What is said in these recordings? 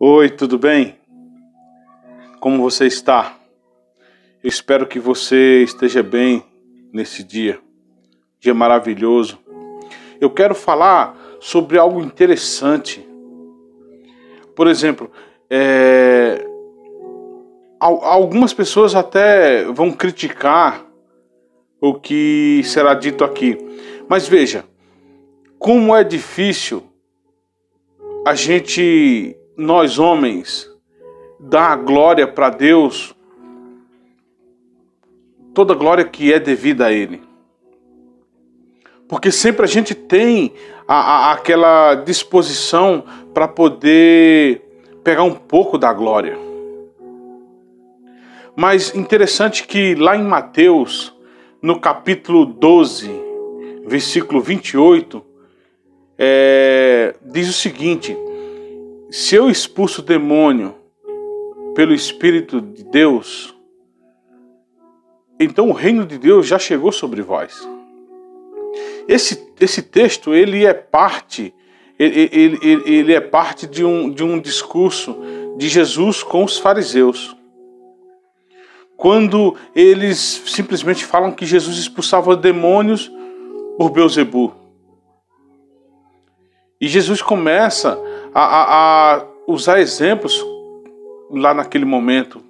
Oi, tudo bem? Como você está? Eu espero que você esteja bem nesse dia maravilhoso. Eu quero falar sobre algo interessante. Por exemplo, algumas pessoas até vão criticar o que será dito aqui. Mas veja, como é difícil nós homens, dar a glória para Deus, toda a glória que é devida a Ele. Porque sempre a gente tem aquela disposição para poder pegar um pouco da glória. Mas interessante que lá em Mateus, no capítulo 12, versículo 28, diz o seguinte: se eu expulso o demônio pelo Espírito de Deus, então o reino de Deus já chegou sobre vós. Esse texto, ele é parte de um discurso de Jesus com os fariseus. Quando eles simplesmente falam que Jesus expulsava demônios por Beelzebu. E Jesus começa a usar exemplos lá naquele momento,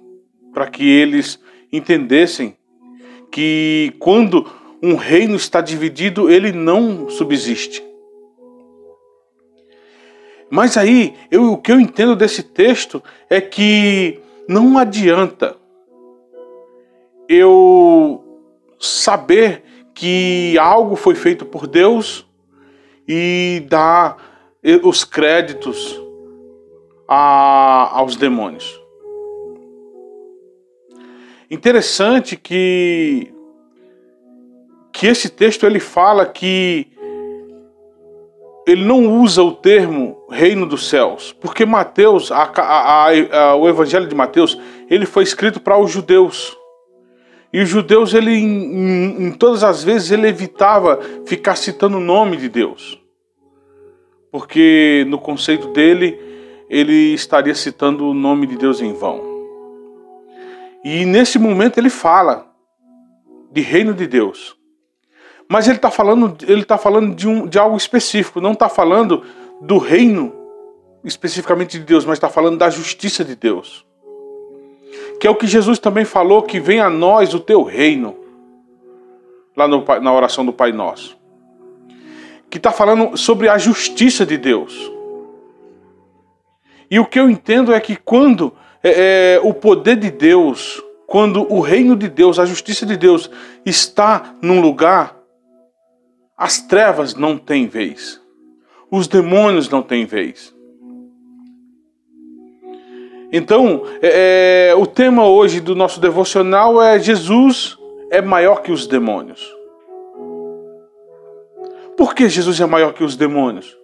para que eles entendessem que quando um reino está dividido, ele não subsiste. Mas aí, o que eu entendo desse texto é que não adianta eu saber que algo foi feito por Deus e dar os créditos aos demônios. Interessante que esse texto ele fala que ele não usa o termo reino dos céus, porque Mateus, o evangelho de Mateus, ele foi escrito para os judeus. E os judeus, em todas as vezes, ele evitava ficar citando o nome de Deus. Porque no conceito dele, ele estaria citando o nome de Deus em vão. E nesse momento ele fala de reino de Deus. Mas ele está falando de algo específico. Não está falando do reino especificamente de Deus, mas está falando da justiça de Deus. Que é o que Jesus também falou, que venha a nós o teu reino. Lá na oração do Pai Nosso. Que está falando sobre a justiça de Deus. E o que eu entendo é que quando o poder de Deus, quando o reino de Deus, a justiça de Deus está num lugar, as trevas não têm vez. Os demônios não têm vez. Então, o tema hoje do nosso devocional é: Jesus é maior que os demônios. Por que Jesus é maior que os demônios?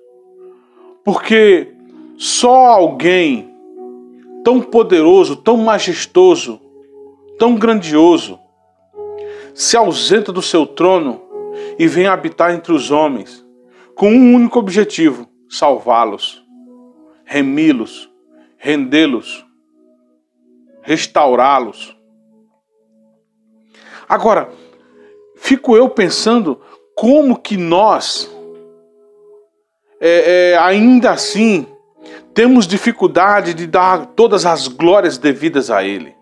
Porque só alguém tão poderoso, tão majestoso, tão grandioso, se ausenta do seu trono e vem habitar entre os homens com um único objetivo: salvá-los, remi-los, rendê-los, restaurá-los. Agora, fico eu pensando como que nós, ainda assim, temos dificuldade de dar todas as glórias devidas a Ele.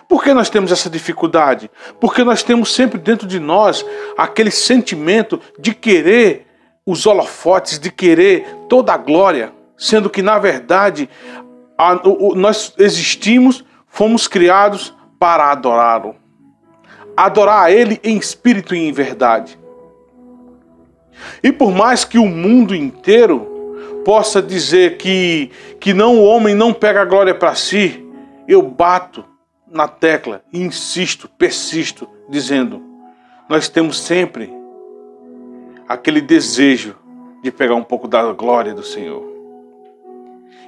Por que nós temos essa dificuldade? Porque nós temos sempre dentro de nós aquele sentimento de querer os holofotes, de querer toda a glória, sendo que, na verdade, nós existimos, fomos criados para adorá-lo. Adorar a Ele em espírito e em verdade. E por mais que o mundo inteiro possa dizer que o homem não pega a glória para si, eu bato na tecla e insisto, persisto, dizendo: nós temos sempre aquele desejo de pegar um pouco da glória do Senhor.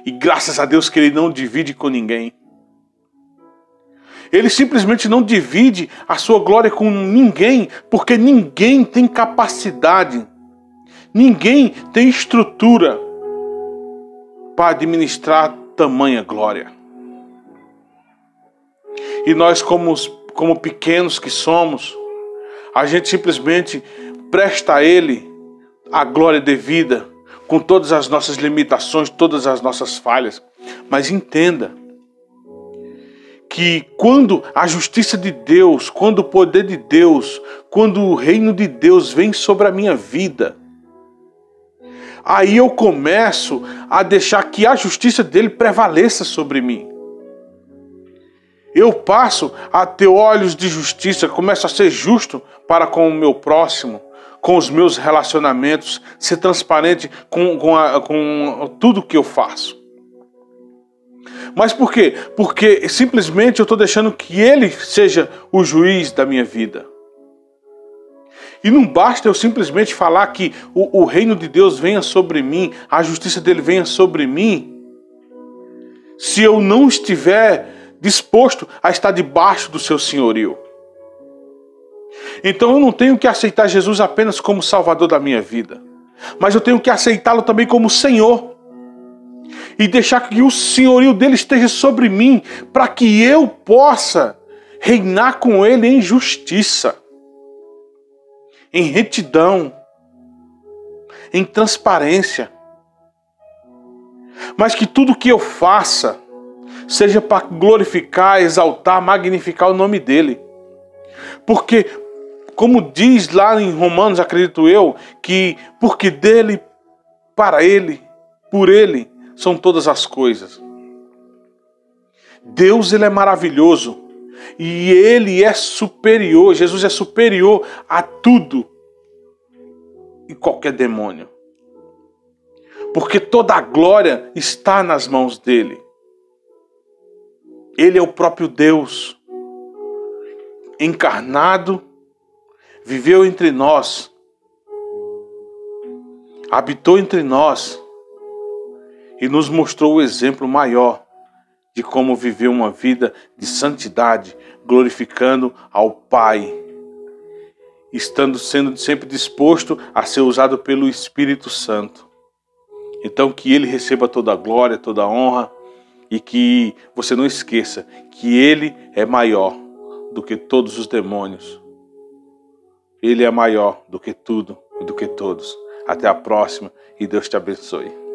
E graças a Deus que Ele não divide com ninguém. Ele simplesmente não divide a sua glória com ninguém, porque ninguém tem capacidade, ninguém tem estrutura para administrar tamanha glória. E nós, como pequenos que somos, a gente simplesmente presta a Ele a glória devida, com todas as nossas limitações, todas as nossas falhas. Mas entenda que quando a justiça de Deus, quando o poder de Deus, quando o reino de Deus vem sobre a minha vida, aí eu começo a deixar que a justiça dele prevaleça sobre mim. Eu passo a ter olhos de justiça, começo a ser justo para com o meu próximo, com os meus relacionamentos, ser transparente com tudo que eu faço. Mas por quê? Porque simplesmente eu estou deixando que Ele seja o juiz da minha vida. E não basta eu simplesmente falar que o reino de Deus venha sobre mim, a justiça dele venha sobre mim, se eu não estiver disposto a estar debaixo do seu senhorio. Então eu não tenho que aceitar Jesus apenas como Salvador da minha vida, mas eu tenho que aceitá-lo também como Senhor. E deixar que o senhorio dele esteja sobre mim, para que eu possa reinar com ele em justiça, em retidão, em transparência. Mas que tudo que eu faça seja para glorificar, exaltar, magnificar o nome dele. Porque, como diz lá em Romanos, acredito eu, que porque dele, para ele, por ele, são todas as coisas. Deus, ele é maravilhoso. E ele é superior, Jesus é superior a tudo e qualquer demônio. Porque toda a glória está nas mãos dele. Ele é o próprio Deus, encarnado, viveu entre nós, habitou entre nós e nos mostrou o exemplo maior de como viver uma vida de santidade, glorificando ao Pai, sendo sempre disposto a ser usado pelo Espírito Santo. Então que Ele receba toda a glória, toda a honra, e que você não esqueça que Ele é maior do que todos os demônios. Ele é maior do que tudo e do que todos. Até a próxima e Deus te abençoe.